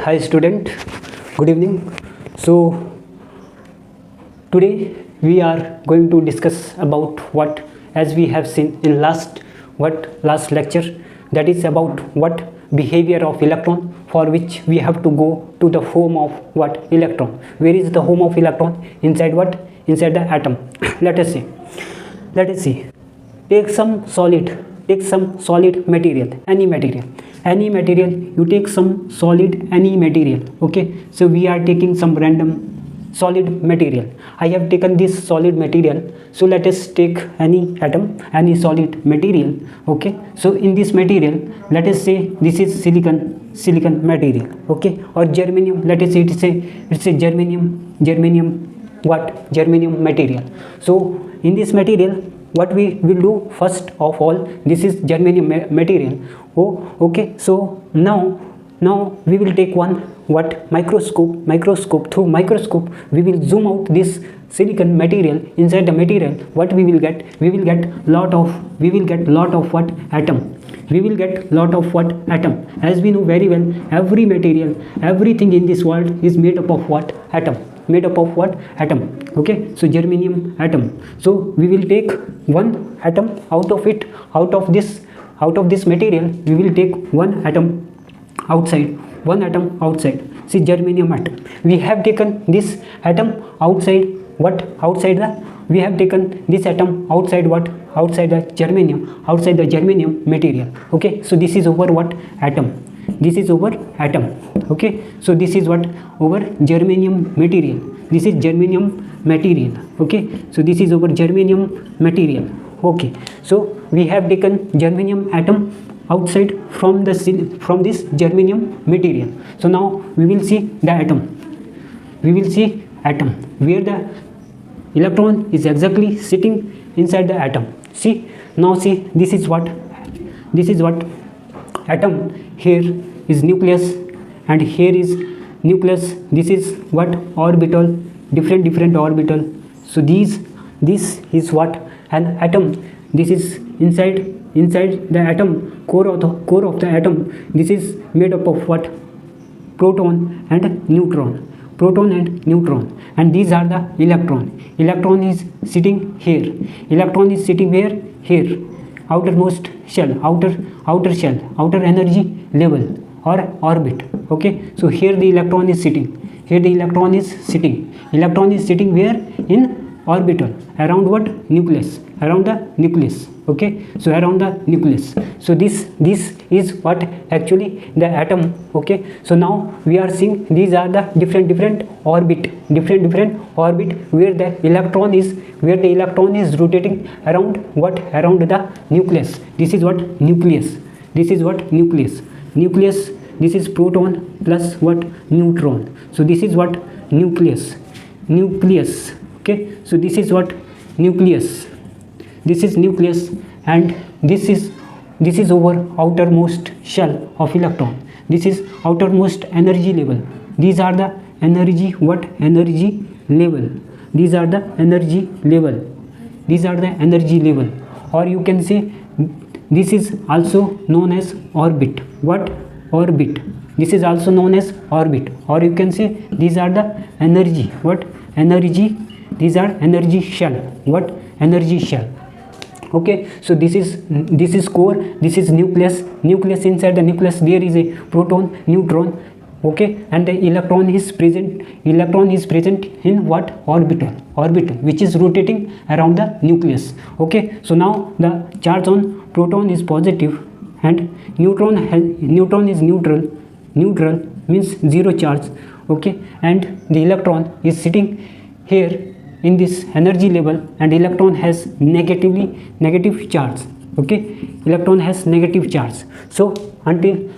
Hi student, good evening. So today we are going to discuss about what, as we have seen in last lecture, that is about what behavior of electron, for which we have to go to the home of what electron. Where is the home of electron? Inside what? Inside the atom. Let us see. Take some solid material, any material. You take some solid, any material. Okay, so we are taking some random solid material. I have taken this solid material, so let us take any atom, any solid material. Okay, so in this material, let us say this is silicon material. Okay, or germanium, let us say it's a germanium material. So in this material, what we will do, first of all, this is germanium material. Okay, so now we will take one microscope. Through microscope we will zoom out this silicon material. Inside the material, what we will get? We will get lot of what? Atom. We will get lot of what? Atom. As we know very well, every material, everything in this world is made up of what? Atom. Okay, so germanium atom. So we will take one atom out of this material. We will take one atom outside. See, germanium atom. We have taken this atom outside what? We have taken this atom outside what? Outside the germanium material. Okay, so this is over what? Atom. Okay, so this is what? Over germanium material. This is germanium material. Okay, so this is over germanium material. Okay, so we have taken germanium atom outside from this germanium material. So now we will see the atom. Where the electron is exactly sitting inside the atom. See, this is what atom. Here is nucleus and here is nucleus. This is what? Orbital, different orbital. So this is what? An atom. This is inside the atom, core of the atom. This is made up of what? Proton and neutron. And these are the electron is sitting here. Here, outermost shell, outer energy level or orbit. Okay, so here the electron is sitting. Electron is sitting where? In orbital, around what? Nucleus, around the nucleus. Okay, so around the nucleus. So this is what? Actually the atom. Okay, so now we are seeing these are the different orbit where the electron is rotating around what? Around the nucleus. This is what? Nucleus. This is proton plus what? Neutron. So this is what? Nucleus. Okay, so this is what? Nucleus. And this is over outermost shell of electron. This is outermost energy level. These are the energy what? Energy level. These are the energy level. Or you can say this is also known as orbit. What? Orbit. This is also known as orbit. Or you can say these are the energy. What? Energy. These are energy shell. What? Energy shell. Okay, so this is core, this is nucleus. Inside the nucleus there is a proton, neutron. Okay, and the electron is present in what? Orbital, which is rotating around the nucleus. Okay, so now the charge on proton is positive and neutron is neutral means zero charge. Okay, and the electron is sitting here in this energy level, and electron has negative charge. Okay, electron has negative charge. So until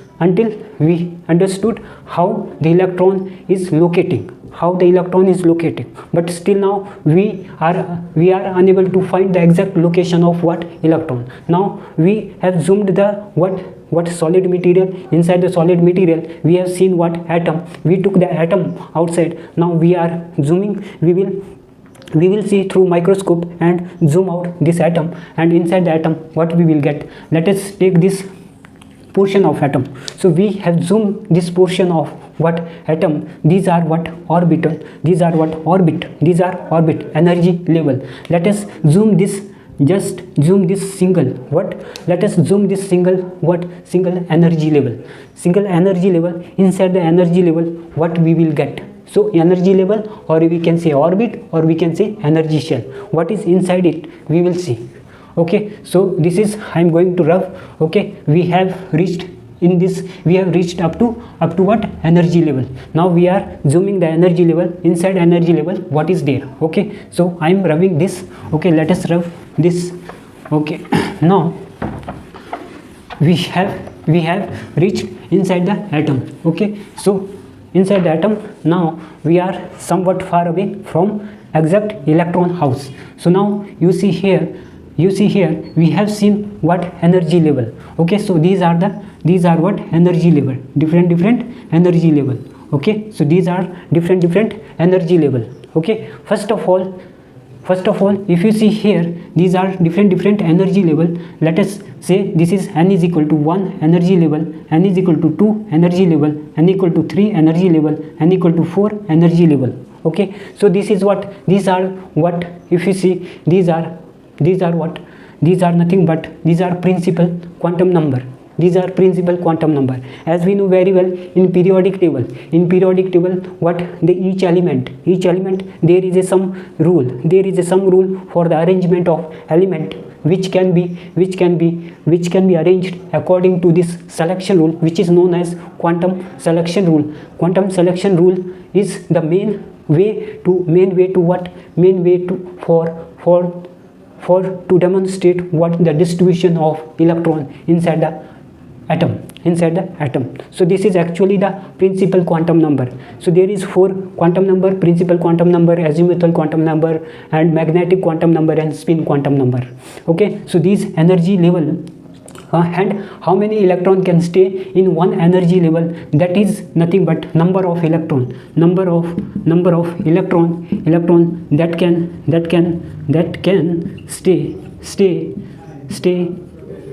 we understood how the electron is locating, but still now we are unable to find the exact location of what? Electron. Now we have zoomed the what solid material. Inside the solid material we have seen what? Atom. We took the atom outside. Now we are zooming. We will see through microscope and zoom out this atom, and inside the atom what we will get? Let us take this portion of atom. So we have zoomed this portion of what atom. These are what orbital, these are what orbit, these are orbit energy level. Let us zoom this, just zoom this single what, let us zoom this single what, single energy level, single energy level. Inside the energy level what we will get? So energy level, or we can say orbit, or we can say energy shell. What is inside it we will see. Okay, so this is I am going to rub. Okay, we have reached in this, we have reached up to what, energy level. Now we are zooming the energy level. Inside energy level what is there? Okay, so I am rubbing this. Okay, let us rub this. Okay, now we have reached inside the atom. Okay, so inside the atom now we are somewhat far away from exact electron house. So now you see here we have seen what, energy level. Okay, so these are what, energy level, different energy level. Okay, so these are different energy level. Okay, first of all if you see here, these are different energy level. Let us say this is n is equal to 1 energy level, n is equal to 2 energy level, n equal to 3 energy level, n equal to 4 energy level. Okay, so this is what, these are what, if you see, these are what, these are nothing but these are principal quantum number. These are principal quantum number. As we know very well, in periodic table what, the each element there is some rule, for the arrangement of element, which can be arranged according to this selection rule, which is known as quantum selection rule. Quantum selection rule is the main way to demonstrate what, the distribution of electron inside the atom. So this is actually the principal quantum number. So there is 4 quantum number: principal quantum number, azimuthal quantum number, and magnetic quantum number, and spin quantum number. Okay, so these energy level, and how many electron can stay in one energy level, that is nothing but number of electron that can stay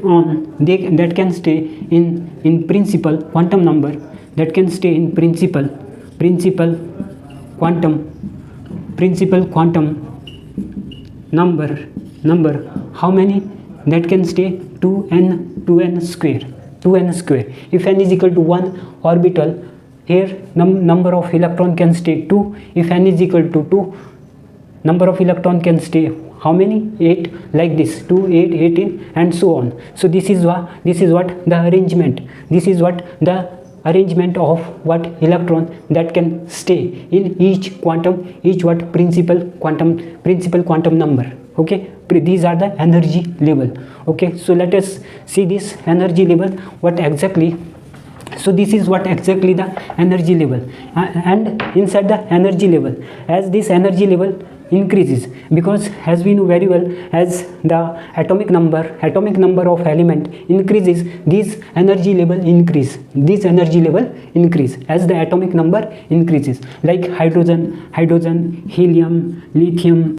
on, that can stay in principal quantum number, that can stay in principal quantum number. How many? That can stay 2n square. If n is equal to 1 orbital, here number of electron can stay 2. If n is equal to 2, number of electron can stay how many? 8, like this, 2, 8, 18, and so on. So this is what the arrangement. This is what the arrangement of what, electron that can stay in each principal quantum number. Okay, these are the energy level. Okay, so let us see this energy level, what exactly. So this is what exactly the energy level, and inside the energy level, as this energy level increases, because as we know very well, as the atomic number of element increases, this energy level increase as the atomic number increases, like hydrogen, helium, lithium,